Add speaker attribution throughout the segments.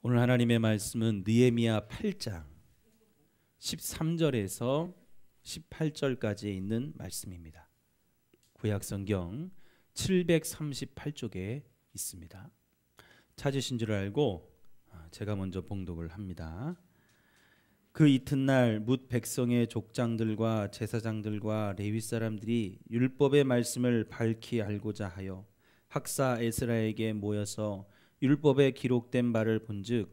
Speaker 1: 오늘 하나님의 말씀은 느헤미야 8장 13절에서 18절까지에 있는 말씀입니다. 구약성경 738쪽에 있습니다. 찾으신 줄 알고 제가 먼저 봉독을 합니다. 그 이튿날 뭇 백성의 족장들과 제사장들과 레위 사람들이 율법의 말씀을 밝히 알고자 하여 학사 에스라에게 모여서 율법에 기록된 바를 본즉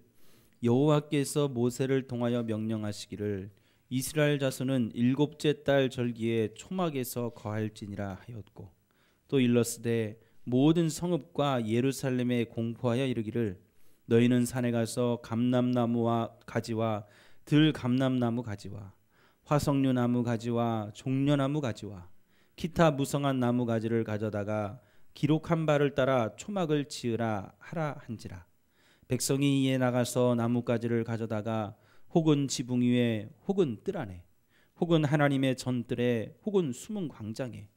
Speaker 1: 여호와께서 모세를 통하여 명령하시기를 이스라엘 자손은 일곱째 달 절기에 초막에서 거할지니라 하였고, 또 일러스되 모든 성읍과 예루살렘에 공포하여 이르기를 너희는 산에 가서 감람나무와 가지와 들감람나무 가지와 화석류 나무 가지와 종려나무 가지와 기타 무성한 나무 가지를 가져다가 기록한 바를 따라 초막을 지으라 하라 한지라. 백성이 이에 나가서 나뭇가지를 가져다가 혹은 지붕 위에 혹은 뜰 안에 혹은 하나님의 전뜰에 혹은 숨은 광장에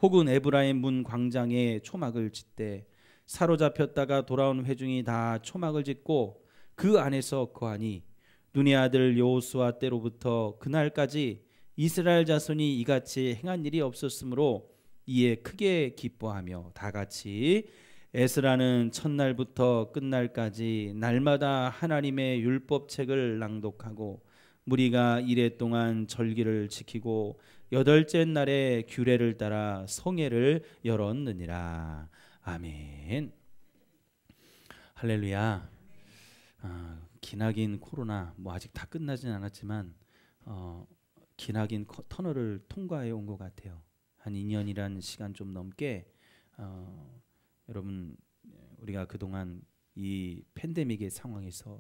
Speaker 1: 혹은 에브라임 문 광장에 초막을 짓되 사로잡혔다가 돌아온 회중이 다 초막을 짓고 그 안에서 거하니 눈의 아들 여호수아 때로부터 그날까지 이스라엘 자손이 이같이 행한 일이 없었으므로 이에 크게 기뻐하며 다같이 에스라는 첫날부터 끝날까지 날마다 하나님의 율법책을 낭독하고 무리가 이레 동안 절기를 지키고 여덟째 날에 규례를 따라 성회를 열었느니라. 아멘. 할렐루야. 기나긴 코로나 아직 다 끝나진 않았지만 기나긴 터널을 통과해 온 것 같아요. 한 2년이라는 시간 좀 넘게 여러분 우리가 그동안 이 팬데믹의 상황에서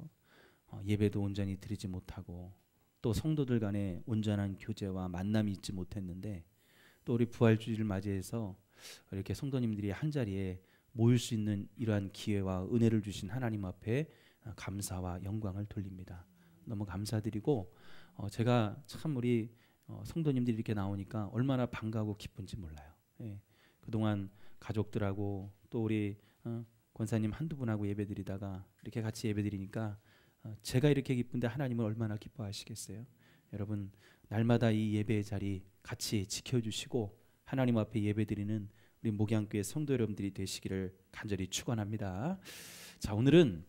Speaker 1: 예배도 온전히 드리지 못하고 또 성도들 간에 온전한 교제와 만남이 있지 못했는데, 또 우리 부활주일을 맞이해서 이렇게 성도님들이 한자리에 모일 수 있는 이러한 기회와 은혜를 주신 하나님 앞에 감사와 영광을 돌립니다. 너무 감사드리고 제가 참 우리 성도님들이 이렇게 나오니까 얼마나 반가워 기쁜지 몰라요. 예. 그동안 가족들하고 또 우리 권사님 한두 분하고 예배드리다가 이렇게 같이 예배드리니까 제가 이렇게 기쁜데 하나님은 얼마나 기뻐하시겠어요. 여러분 날마다 이 예배의 자리 같이 지켜주시고 하나님 앞에 예배드리는 우리 목양교회 성도 여러분들이 되시기를 간절히 축원합니다. 자, 오늘은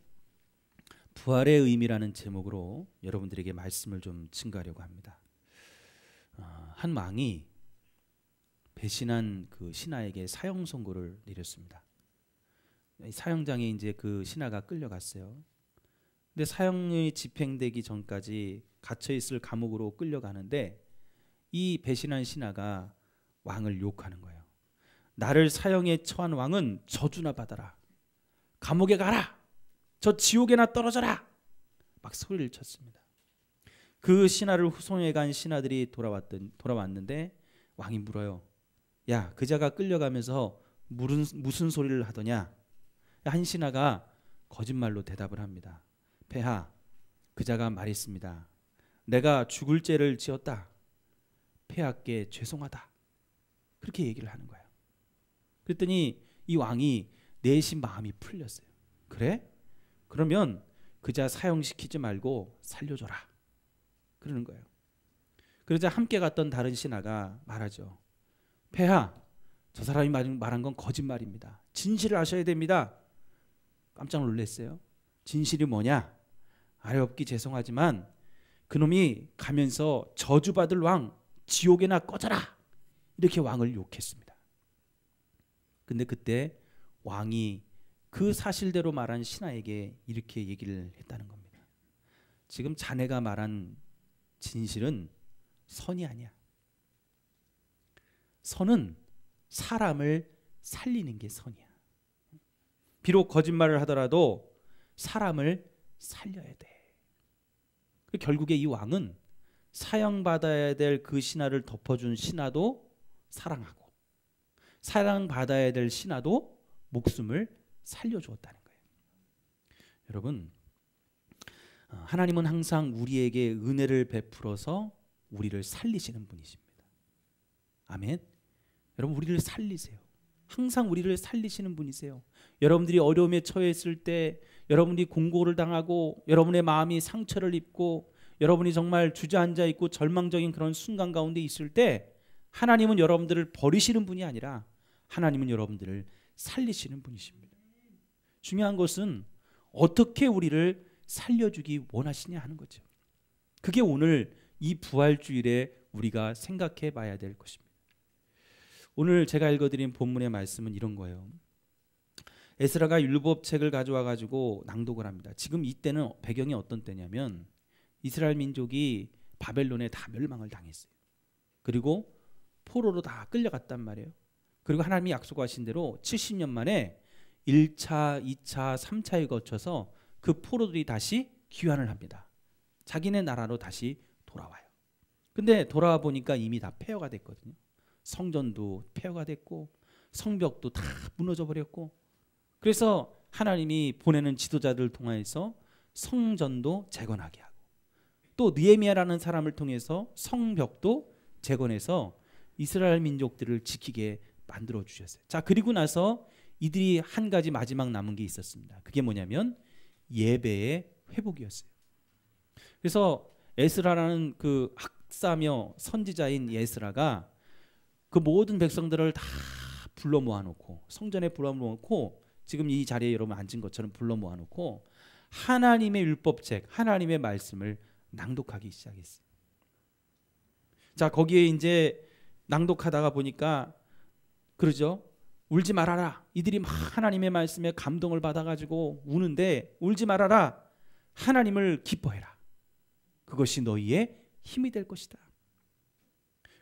Speaker 1: 부활의 의미라는 제목으로 여러분들에게 말씀을 좀 증거하려고 합니다. 한 왕이 배신한 그 신하에게 사형 선고를 내렸습니다. 사형장에 이제 그 신하가 끌려갔어요. 근데 사형이 집행되기 전까지 갇혀 있을 감옥으로 끌려가는데 이 배신한 신하가 왕을 욕하는 거예요. 나를 사형에 처한 왕은 저주나 받아라. 감옥에 가라. 저 지옥에나 떨어져라. 막 소리를 쳤습니다. 그 신하를 후송해 간 신하들이 돌아왔는데 왕이 물어요. 야, 그자가 끌려가면서 무슨 소리를 하더냐? 한 신하가 거짓말로 대답을 합니다. 폐하, 그자가 말했습니다. 내가 죽을 죄를 지었다. 폐하께 죄송하다. 그렇게 얘기를 하는 거예요. 그랬더니 이 왕이 내심 마음이 풀렸어요. 그래? 그러면 그자 사형시키지 말고 살려줘라. 그러는 거예요. 그러자 함께 갔던 다른 신하가 말하죠. 폐하, 저 사람이 말한 건 거짓말입니다. 진실을 아셔야 됩니다. 깜짝 놀랐어요. 진실이 뭐냐? 아뢰옵기 죄송하지만 그놈이 가면서 저주받을 왕 지옥에나 꺼져라. 이렇게 왕을 욕했습니다. 근데 그때 왕이 그 사실대로 말한 신하에게 이렇게 얘기를 했다는 겁니다. 지금 자네가 말한 진실은 선이 아니야. 선은 사람을 살리는 게 선이야. 비록 거짓말을 하더라도 사람을 살려야 돼. 결국에 이 왕은 사형받아야 될 그 신하를 덮어준 신하도 사랑하고 사랑받아야 될 신하도 목숨을 살려주었다는 거예요. 여러분, 하나님은 항상 우리에게 은혜를 베풀어서 우리를 살리시는 분이십니다. 아멘. 여러분, 우리를 살리세요. 항상 우리를 살리시는 분이세요. 여러분들이 어려움에 처했을 때, 여러분들이 공고를 당하고 여러분의 마음이 상처를 입고 여러분이 정말 주저앉아 있고 절망적인 그런 순간 가운데 있을 때, 하나님은 여러분들을 버리시는 분이 아니라 하나님은 여러분들을 살리시는 분이십니다. 중요한 것은 어떻게 우리를 살려주기 원하시냐 하는 거죠. 그게 오늘 이 부활주일에 우리가 생각해 봐야 될 것입니다. 오늘 제가 읽어드린 본문의 말씀은 이런 거예요. 에스라가 율법책을 가져와 가지고 낭독을 합니다. 지금 이때는 배경이 어떤 때냐면 이스라엘 민족이 바벨론에 다 멸망을 당했어요. 그리고 포로로 다 끌려갔단 말이에요. 그리고 하나님이 약속하신 대로 70년 만에 1차, 2차, 3차에 거쳐서 그 포로들이 다시 귀환을 합니다. 자기네 나라로 다시 돌아와요. 근데 돌아와 보니까 이미 다 폐허가 됐거든요. 성전도 폐허가 됐고 성벽도 다 무너져 버렸고, 그래서 하나님이 보내는 지도자들을 통해서 성전도 재건하게 하고 또 느헤미야라는 사람을 통해서 성벽도 재건해서 이스라엘 민족들을 지키게 만들어 주셨어요. 자, 그리고 나서 이들이 한 가지 마지막 남은 게 있었습니다. 그게 뭐냐면 예배의 회복이었어요. 그래서 에스라라는 그 학사며 선지자인 에스라가 그 모든 백성들을 다 불러 모아놓고 성전에 불러 모아놓고 지금 이 자리에 여러분 앉은 것처럼 불러 모아놓고 하나님의 율법책, 하나님의 말씀을 낭독하기 시작했어요. 자, 거기에 이제 낭독하다가 보니까 그러죠. 울지 말아라. 이들이 막 하나님의 말씀에 감동을 받아가지고 우는데, 울지 말아라. 하나님을 기뻐해라. 그것이 너희의 힘이 될 것이다.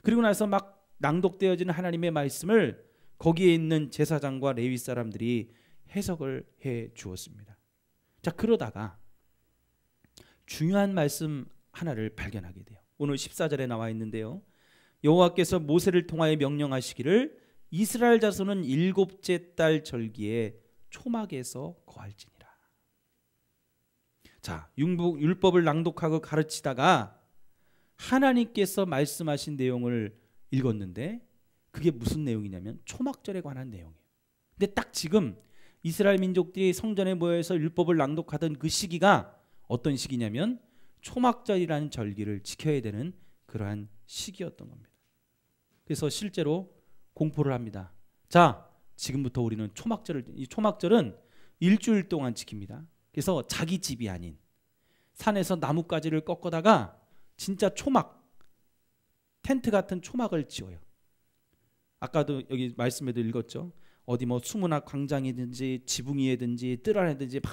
Speaker 1: 그리고 나서 막 낭독되어지는 하나님의 말씀을 거기에 있는 제사장과 레위 사람들이 해석을 해 주었습니다. 자, 그러다가 중요한 말씀 하나를 발견하게 돼요. 오늘 14절에 나와 있는데요. 여호와께서 모세를 통하여 명령하시기를 이스라엘 자손은 7째 달 절기에 초막에서 거할지니라. 자, 율법을 낭독하고 가르치다가 하나님께서 말씀하신 내용을 읽었는데 그게 무슨 내용이냐면 초막절에 관한 내용이에요. 근데 딱 지금 이스라엘 민족들이 성전에 모여서 율법을 낭독하던 그 시기가 어떤 시기냐면 초막절이라는 절기를 지켜야 되는 그러한 시기였던 겁니다. 그래서 실제로 공포를 합니다. 자, 지금부터 우리는 이 초막절은 일주일 동안 지킵니다. 그래서 자기 집이 아닌 산에서 나뭇가지를 꺾어다가 진짜 초막, 텐트 같은 초막을 지어요. 아까도 여기 말씀에도 읽었죠. 어디 뭐 수문화 광장이든지 지붕 위에든지 뜰 안에든지 막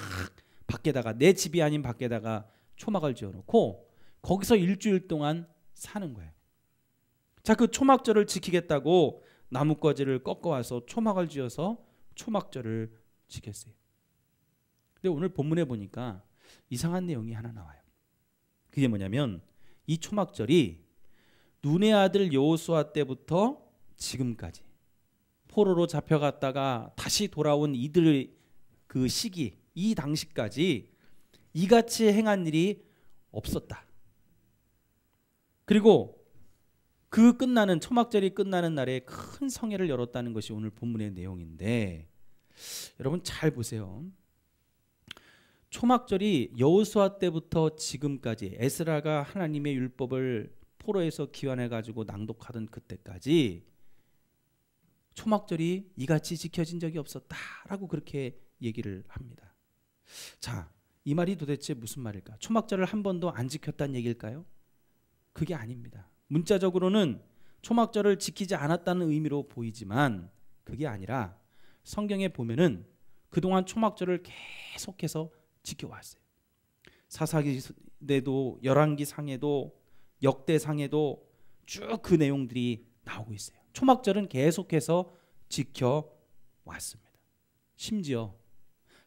Speaker 1: 밖에다가, 내 집이 아닌 밖에다가 초막을 지어놓고 거기서 일주일 동안 사는 거예요. 자, 그 초막절을 지키겠다고 나뭇가지를 꺾어와서 초막을 지어서 초막절을 지켰어요. 근데 오늘 본문에 보니까 이상한 내용이 하나 나와요. 그게 뭐냐면 이 초막절이 눈의 아들 여호수아 때부터 지금까지 포로로 잡혀갔다가 다시 돌아온 이들의 그 시기, 이 당시까지 이같이 행한 일이 없었다. 그리고 그 끝나는 초막절이 끝나는 날에 큰 성회를 열었다는 것이 오늘 본문의 내용인데, 여러분 잘 보세요. 초막절이 여호수아 때부터 지금까지 에스라가 하나님의 율법을 포로에서 귀환해 가지고 낭독하던 그때까지 초막절이 이같이 지켜진 적이 없었다라고 그렇게 얘기를 합니다. 자, 이 말이 도대체 무슨 말일까? 초막절을 한 번도 안 지켰다는 얘기일까요? 그게 아닙니다. 문자적으로는 초막절을 지키지 않았다는 의미로 보이지만 그게 아니라 성경에 보면은 그동안 초막절을 계속해서 지켜왔어요. 사사기에도 열왕기상에도 역대상에도 쭉 그 내용들이 나오고 있어요. 초막절은 계속해서 지켜왔습니다. 심지어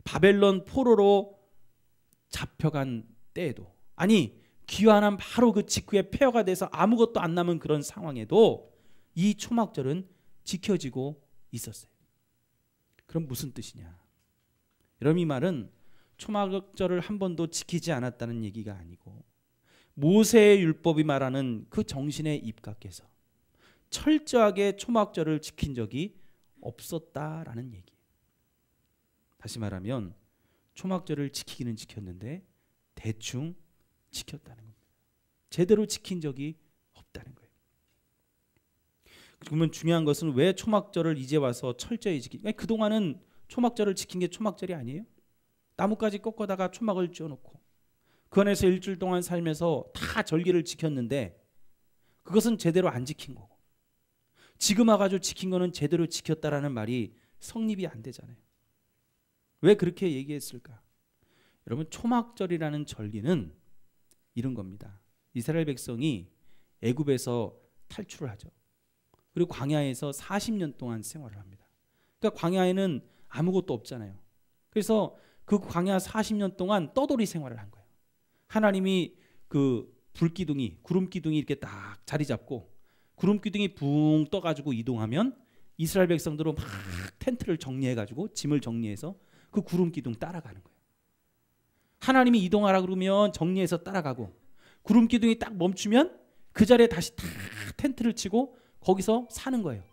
Speaker 1: 바벨론 포로로 잡혀간 때에도, 아니 귀환한 바로 그 직후에 폐허가 돼서 아무것도 안 남은 그런 상황에도 이 초막절은 지켜지고 있었어요. 그럼 무슨 뜻이냐? 여러분, 이 말은 초막절을 한 번도 지키지 않았다는 얘기가 아니고 모세의 율법이 말하는 그 정신에 입각해서 철저하게 초막절을 지킨 적이 없었다라는 얘기. 다시 말하면 초막절을 지키기는 지켰는데 대충 지켰다는 겁니다. 제대로 지킨 적이 없다는 거예요. 그러면 중요한 것은 왜 초막절을 이제 와서 철저히 지키냐? 그동안은 초막절을 지킨 게 초막절이 아니에요? 나뭇가지 꺾어다가 초막을 쥐어놓고 그 안에서 일주일 동안 살면서 다 절기를 지켰는데 그것은 제대로 안 지킨 거고, 지금 와가지고 지킨 거는 제대로 지켰다라는 말이 성립이 안 되잖아요. 왜 그렇게 얘기했을까? 여러분, 초막절이라는 절기는 이런 겁니다. 이스라엘 백성이 애굽에서 탈출을 하죠. 그리고 광야에서 40년 동안 생활을 합니다. 그러니까 광야에는 아무것도 없잖아요. 그래서 그 광야 40년 동안 떠돌이 생활을 한 거예요. 하나님이 그 불기둥이, 구름기둥이 이렇게 딱 자리 잡고 구름기둥이 붕 떠가지고 이동하면 이스라엘 백성들은 막 텐트를 정리해가지고 짐을 정리해서 그 구름기둥 따라가는 거예요. 하나님이 이동하라 그러면 정리해서 따라가고, 구름기둥이 딱 멈추면 그 자리에 다시 다 텐트를 치고 거기서 사는 거예요.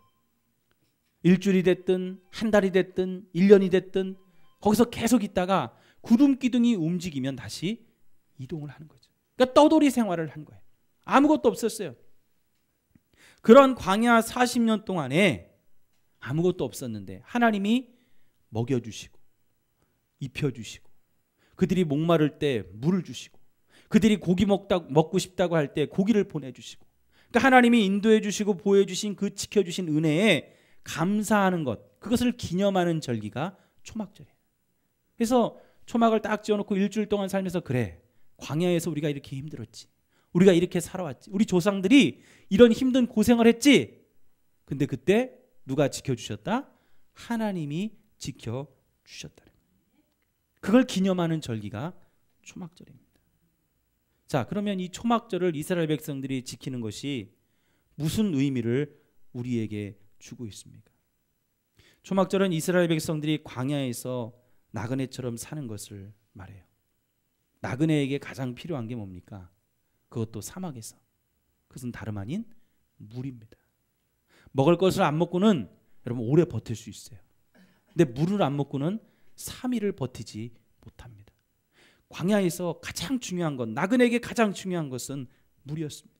Speaker 1: 일주일이 됐든 한 달이 됐든 1년이 됐든 거기서 계속 있다가 구름기둥이 움직이면 다시 이동을 하는 거죠. 그러니까 떠돌이 생활을 한 거예요. 아무것도 없었어요. 그런 광야 40년 동안에 아무것도 없었는데 하나님이 먹여주시고 입혀주시고, 그들이 목마를 때 물을 주시고, 그들이 고기 먹고 싶다고 할 때 고기를 보내주시고, 그러니까 하나님이 인도해 주시고 보호해 주신 그 지켜주신 은혜에 감사하는 것, 그것을 기념하는 절기가 초막절이에요. 그래서 초막을 딱 지어놓고 일주일 동안 살면서, 그래, 광야에서 우리가 이렇게 힘들었지, 우리가 이렇게 살아왔지, 우리 조상들이 이런 힘든 고생을 했지. 근데 그때 누가 지켜주셨다? 하나님이 지켜주셨다. 그걸 기념하는 절기가 초막절입니다. 자, 그러면 이 초막절을 이스라엘 백성들이 지키는 것이 무슨 의미를 우리에게 주고 있습니까? 초막절은 이스라엘 백성들이 광야에서 나그네처럼 사는 것을 말해요. 나그네에게 가장 필요한 게 뭡니까? 그것도 사막에서. 그것은 다름 아닌 물입니다. 먹을 것을 안 먹고는 여러분 오래 버틸 수 있어요. 근데 물을 안 먹고는 3일을 버티지 못합니다. 광야에서 가장 중요한 건, 나그네에게 가장 중요한 것은 물이었습니다.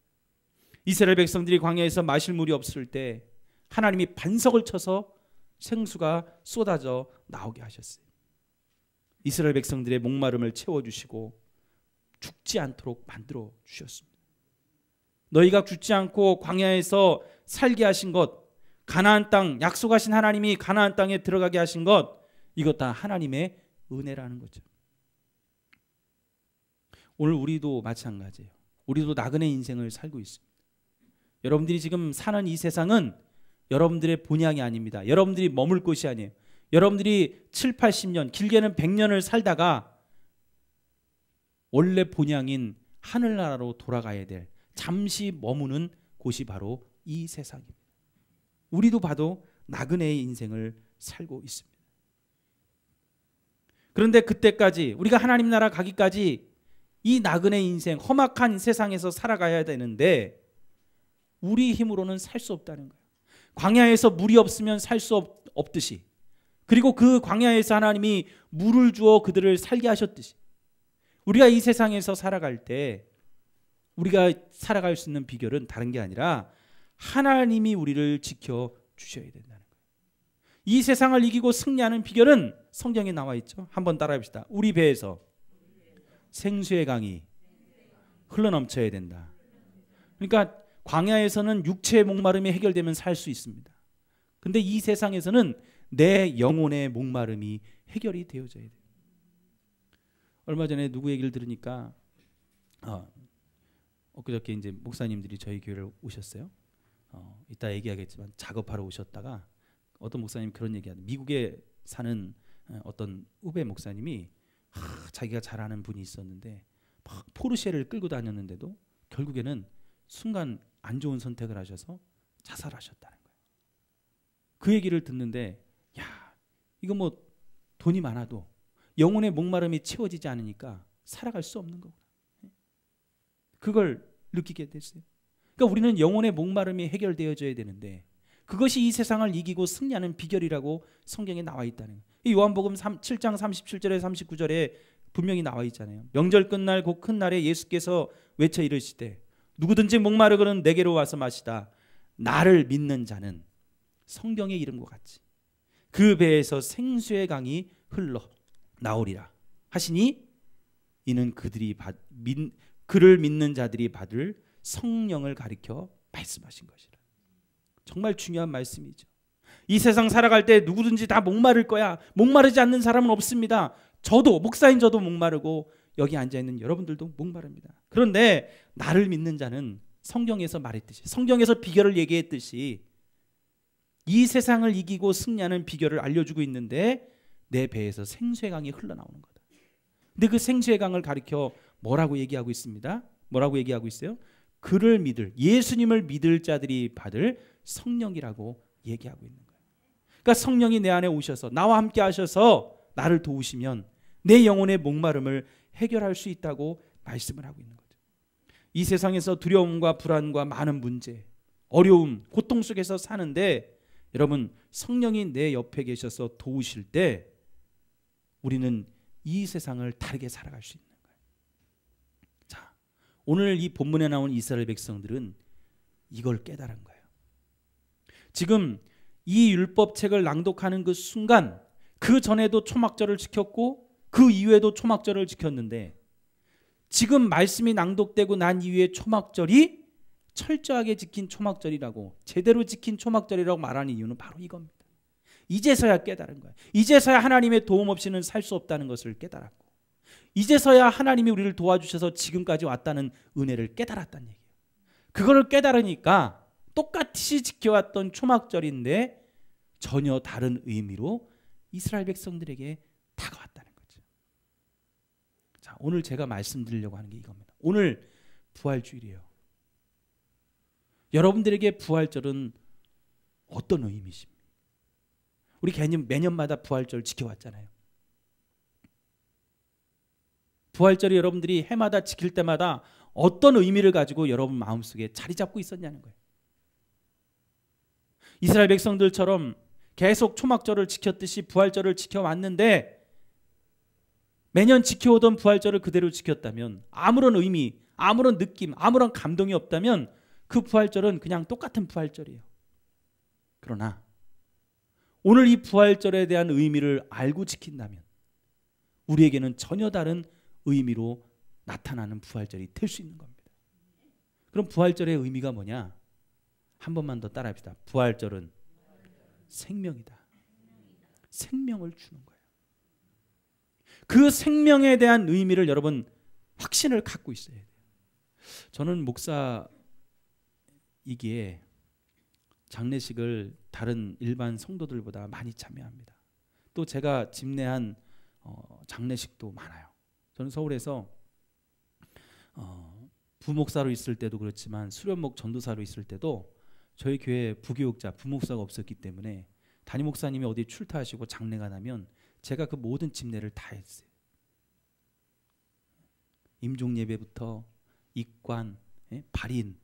Speaker 1: 이스라엘 백성들이 광야에서 마실 물이 없을 때 하나님이 반석을 쳐서 생수가 쏟아져 나오게 하셨어요. 이스라엘 백성들의 목마름을 채워주시고 죽지 않도록 만들어 주셨습니다. 너희가 죽지 않고 광야에서 살게 하신 것, 가나안 땅, 약속하신 하나님이 가나안 땅에 들어가게 하신 것, 이것 다 하나님의 은혜라는 거죠. 오늘 우리도 마찬가지예요. 우리도 나그네 인생을 살고 있습니다. 여러분들이 지금 사는 이 세상은 여러분들의 본향이 아닙니다. 여러분들이 머물 곳이 아니에요. 여러분들이 7, 80년, 길게는 100년을 살다가 원래 본향인 하늘나라로 돌아가야 될, 잠시 머무는 곳이 바로 이 세상입니다. 우리도 봐도 나그네의 인생을 살고 있습니다. 그런데 그때까지, 우리가 하나님 나라 가기까지 이 나그네 인생, 험악한 세상에서 살아가야 되는데 우리 힘으로는 살 수 없다는 거예요. 광야에서 물이 없으면 살 수 없듯이, 그리고 그 광야에서 하나님이 물을 주어 그들을 살게 하셨듯이, 우리가 이 세상에서 살아갈 때 우리가 살아갈 수 있는 비결은 다른 게 아니라 하나님이 우리를 지켜주셔야 된다는 거예요. 이 세상을 이기고 승리하는 비결은 성경에 나와 있죠. 한번 따라해 봅시다. 우리 배에서 생수의 강이 흘러넘쳐야 된다. 그러니까 광야에서는 육체의 목마름이 해결되면 살 수 있습니다. 근데 이 세상에서는 내 영혼의 목마름이 해결이 되어져야 돼요. 얼마 전에 누구 얘기를 들으니까 엊그저께 이제 목사님들이 저희 교회를 오셨어요. 이따 얘기하겠지만 작업하러 오셨다가 어떤 목사님이 그런 얘기하는, 미국에 사는 어떤 후배 목사님이 자기가 잘 아는 분이 있었는데 막 포르쉐를 끌고 다녔는데도 결국에는 순간 안 좋은 선택을 하셔서 자살하셨다는 거예요. 그 얘기를 듣는데, 야, 이거 뭐 돈이 많아도 영혼의 목마름이 채워지지 않으니까 살아갈 수 없는 거구나. 그걸 느끼게 됐어요. 그러니까 우리는 영혼의 목마름이 해결되어져야 되는데 그것이 이 세상을 이기고 승리하는 비결이라고 성경에 나와 있다는 거예요. 이 요한복음 7장 37절에 39절에 분명히 나와 있잖아요. 명절 끝날 곧 큰 날에 예수께서 외쳐 이르시되 누구든지 목마르거든 내게로 와서 마시다. 나를 믿는 자는 성경의 이름과 같이 그 배에서 생수의 강이 흘러 나오리라 하시니 이는 그를 믿는 자들이 받을 성령을 가리켜 말씀하신 것이라. 정말 중요한 말씀이죠. 이 세상 살아갈 때 누구든지 다 목마를 거야. 목마르지 않는 사람은 없습니다. 저도 목사인 저도 목마르고 여기 앉아있는 여러분들도 목마릅니다. 그런데 나를 믿는 자는 성경에서 말했듯이 성경에서 비결을 얘기했듯이 이 세상을 이기고 승리하는 비결을 알려주고 있는데 내 배에서 생수의 강이 흘러나오는 거다. 근데 그 생수의 강을 가리켜 뭐라고 얘기하고 있습니다. 뭐라고 얘기하고 있어요? 그를 믿을 예수님을 믿을 자들이 받을 성령이라고 얘기하고 있는 거예요. 그러니까 성령이 내 안에 오셔서 나와 함께 하셔서 나를 도우시면 내 영혼의 목마름을 해결할 수 있다고 말씀을 하고 있는 거죠. 이 세상에서 두려움과 불안과 많은 문제, 어려움, 고통 속에서 사는데 여러분 성령이 내 옆에 계셔서 도우실 때 우리는 이 세상을 다르게 살아갈 수 있는 거예요. 자, 오늘 이 본문에 나온 이스라엘 백성들은 이걸 깨달은 거예요. 지금 이 율법책을 낭독하는 그 순간 그 전에도 초막절을 지켰고 그 이후에도 초막절을 지켰는데 지금 말씀이 낭독되고 난 이후에 초막절이 철저하게 지킨 초막절이라고 제대로 지킨 초막절이라고 말하는 이유는 바로 이겁니다. 이제서야 깨달은 거예요. 이제서야 하나님의 도움 없이는 살 수 없다는 것을 깨달았고 이제서야 하나님이 우리를 도와주셔서 지금까지 왔다는 은혜를 깨달았다는 얘기예요. 그거를 깨달으니까 똑같이 지켜왔던 초막절인데 전혀 다른 의미로 이스라엘 백성들에게 다가왔다는 거죠. 자, 오늘 제가 말씀드리려고 하는 게 이겁니다. 오늘 부활주일이에요. 여러분들에게 부활절은 어떤 의미십니까? 우리 개념 매년마다 부활절 지켜왔잖아요. 부활절이 여러분들이 해마다 지킬 때마다 어떤 의미를 가지고 여러분 마음속에 자리 잡고 있었냐는 거예요. 이스라엘 백성들처럼 계속 초막절을 지켰듯이 부활절을 지켜왔는데 매년 지켜오던 부활절을 그대로 지켰다면 아무런 의미, 아무런 느낌, 아무런 감동이 없다면 그 부활절은 그냥 똑같은 부활절이에요. 그러나 오늘 이 부활절에 대한 의미를 알고 지킨다면 우리에게는 전혀 다른 의미로 나타나는 부활절이 될 수 있는 겁니다. 그럼 부활절의 의미가 뭐냐? 한 번만 더 따라합시다. 부활절은 생명이다. 생명을 주는 거예요. 그 생명에 대한 의미를 여러분 확신을 갖고 있어야 돼요. 저는 목사이기에 장례식을 다른 일반 성도들보다 많이 참여합니다. 또 제가 집례한 장례식도 많아요. 저는 서울에서 부목사로 있을 때도 그렇지만 수련목 전도사로 있을 때도 저희 교회 부교육자 부목사가 없었기 때문에 담임 목사님이 어디 출타하시고 장례가 나면 제가 그 모든 집례를 다 했어요. 임종 예배부터 입관, 발인,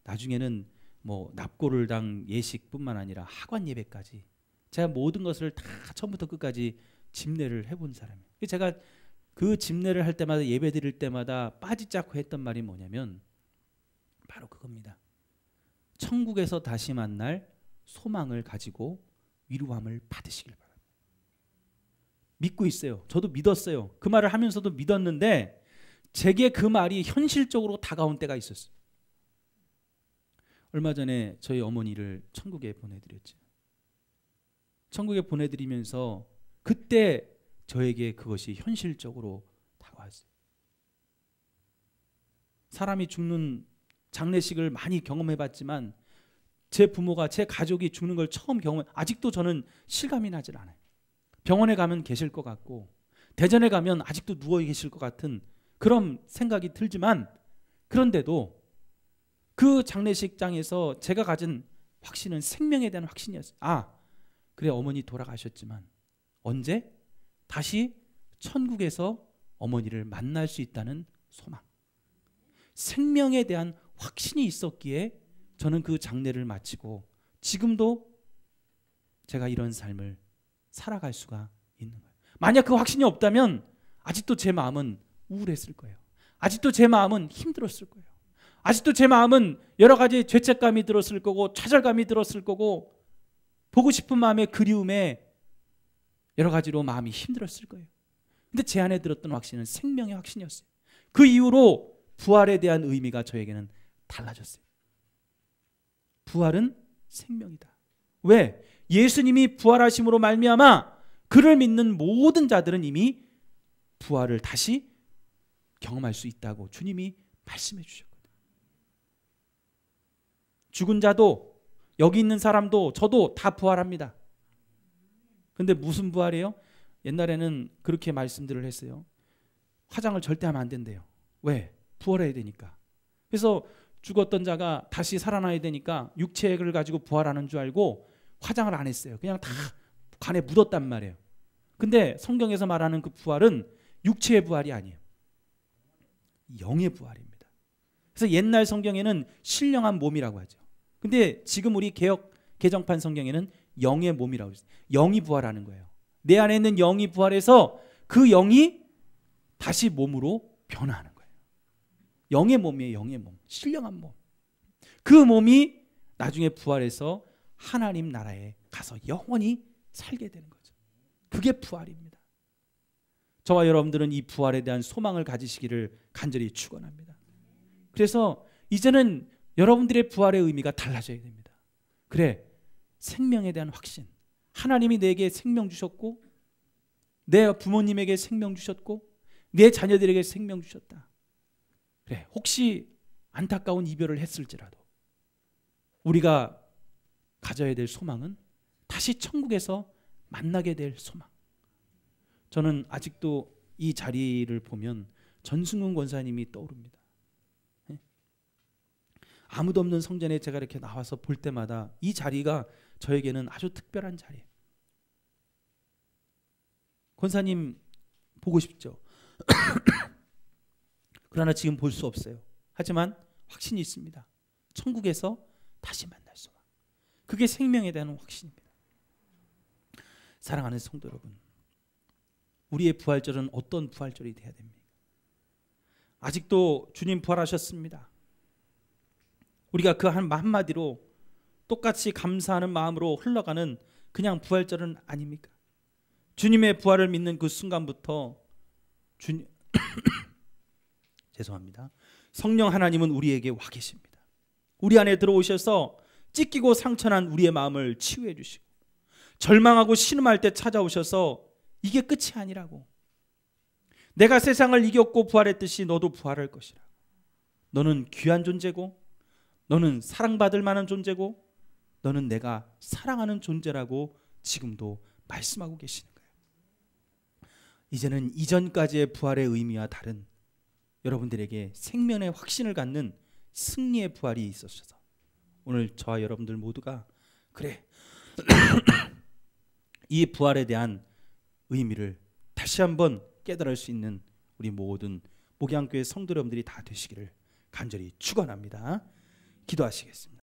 Speaker 1: 나중에는 뭐 납고를당 예식뿐만 아니라 하관 예배까지 제가 모든 것을 다 처음부터 끝까지 집례를 해본 사람이에요. 제가 그 집례를 할 때마다 예배 드릴 때마다 빠지지 않고 했던 말이 뭐냐면 바로 그겁니다. 천국에서 다시 만날 소망을 가지고 위로함을 받으시길 바랍니다. 믿고 있어요. 저도 믿었어요. 그 말을 하면서도 믿었는데 제게 그 말이 현실적으로 다가온 때가 있었어요. 얼마 전에 저희 어머니를 천국에 보내드렸죠. 천국에 보내드리면서 그때 저에게 그것이 현실적으로 다가왔어요. 사람이 죽는 장례식을 많이 경험해봤지만 제 부모가 제 가족이 죽는 걸 처음 아직도 저는 실감이 나질 않아요. 병원에 가면 계실 것 같고 대전에 가면 아직도 누워 계실 것 같은 그런 생각이 들지만 그런데도 그 장례식장에서 제가 가진 확신은 생명에 대한 확신이었어요. 그래 어머니 돌아가셨지만 언제? 다시 천국에서 어머니를 만날 수 있다는 소망. 생명에 대한 확신이 있었기에 저는 그 장례를 마치고 지금도 제가 이런 삶을 살아갈 수가 있는 거예요. 만약 그 확신이 없다면 아직도 제 마음은 우울했을 거예요. 아직도 제 마음은 힘들었을 거예요. 아직도 제 마음은 여러 가지 죄책감이 들었을 거고 좌절감이 들었을 거고 보고 싶은 마음의 그리움에 여러 가지로 마음이 힘들었을 거예요. 근데 제 안에 들었던 확신은 생명의 확신이었어요. 그 이후로 부활에 대한 의미가 저에게는 달라졌어요. 부활은 생명이다. 왜? 예수님이 부활하심으로 말미암아 그를 믿는 모든 자들은 이미 부활을 다시 경험할 수 있다고 주님이 말씀해 주셨거든요. 죽은 자도 여기 있는 사람도 저도 다 부활합니다. 근데 무슨 부활이에요? 옛날에는 그렇게 말씀들을 했어요. 화장을 절대 하면 안 된대요. 왜? 부활해야 되니까. 그래서 죽었던 자가 다시 살아나야 되니까 육체를 가지고 부활하는 줄 알고 화장을 안 했어요. 그냥 다 관에 묻었단 말이에요. 근데 성경에서 말하는 그 부활은 육체의 부활이 아니에요. 영의 부활입니다. 그래서 옛날 성경에는 신령한 몸이라고 하죠. 근데 지금 우리 개정판 성경에는 영의 몸이라고 했어요. 영이 부활하는 거예요. 내 안에 있는 영이 부활해서 그 영이 다시 몸으로 변화하는 거예요. 영의 몸이에요. 영의 몸. 신령한 몸. 그 몸이 나중에 부활해서 하나님 나라에 가서 영원히 살게 되는 거죠. 그게 부활입니다. 저와 여러분들은 이 부활에 대한 소망을 가지시기를 간절히 축원합니다. 그래서 이제는 여러분들의 부활의 의미가 달라져야 됩니다. 그래, 생명에 대한 확신. 하나님이 내게 생명 주셨고 내 부모님에게 생명 주셨고 내 자녀들에게 생명 주셨다. 그래, 혹시 안타까운 이별을 했을지라도 우리가 가져야 될 소망은 다시 천국에서 만나게 될 소망. 저는 아직도 이 자리를 보면 전승훈 권사님이 떠오릅니다. 아무도 없는 성전에 제가 이렇게 나와서 볼 때마다 이 자리가 저에게는 아주 특별한 자리예요. 권사님 보고 싶죠? 그러나 지금 볼 수 없어요. 하지만 확신이 있습니다. 천국에서 다시 만날 소망. 그게 생명에 대한 확신입니다. 사랑하는 성도 여러분, 우리의 부활절은 어떤 부활절이 되어야 됩니까? 아직도 주님 부활하셨습니다. 우리가 그 한마디로 똑같이 감사하는 마음으로 흘러가는 그냥 부활절은 아닙니까? 주님의 부활을 믿는 그 순간부터 죄송합니다. 성령 하나님은 우리에게 와 계십니다. 우리 안에 들어오셔서 찢기고 상처난 우리의 마음을 치유해 주시고 절망하고 신음할 때 찾아오셔서 이게 끝이 아니라고. 내가 세상을 이겼고 부활했듯이 너도 부활할 것이라. 너는 귀한 존재고 너는 사랑받을 만한 존재고 너는 내가 사랑하는 존재라고 지금도 말씀하고 계시는 거예요. 이제는 이전까지의 부활의 의미와 다른 여러분들에게 생명의 확신을 갖는 승리의 부활이 있으셔서 오늘 저와 여러분들 모두가 그래 이 부활에 대한 의미를 다시 한번 깨달을 수 있는 우리 모든 목양교회 성도 여러분들이 다 되시기를 간절히 축원합니다. 기도하시겠습니다.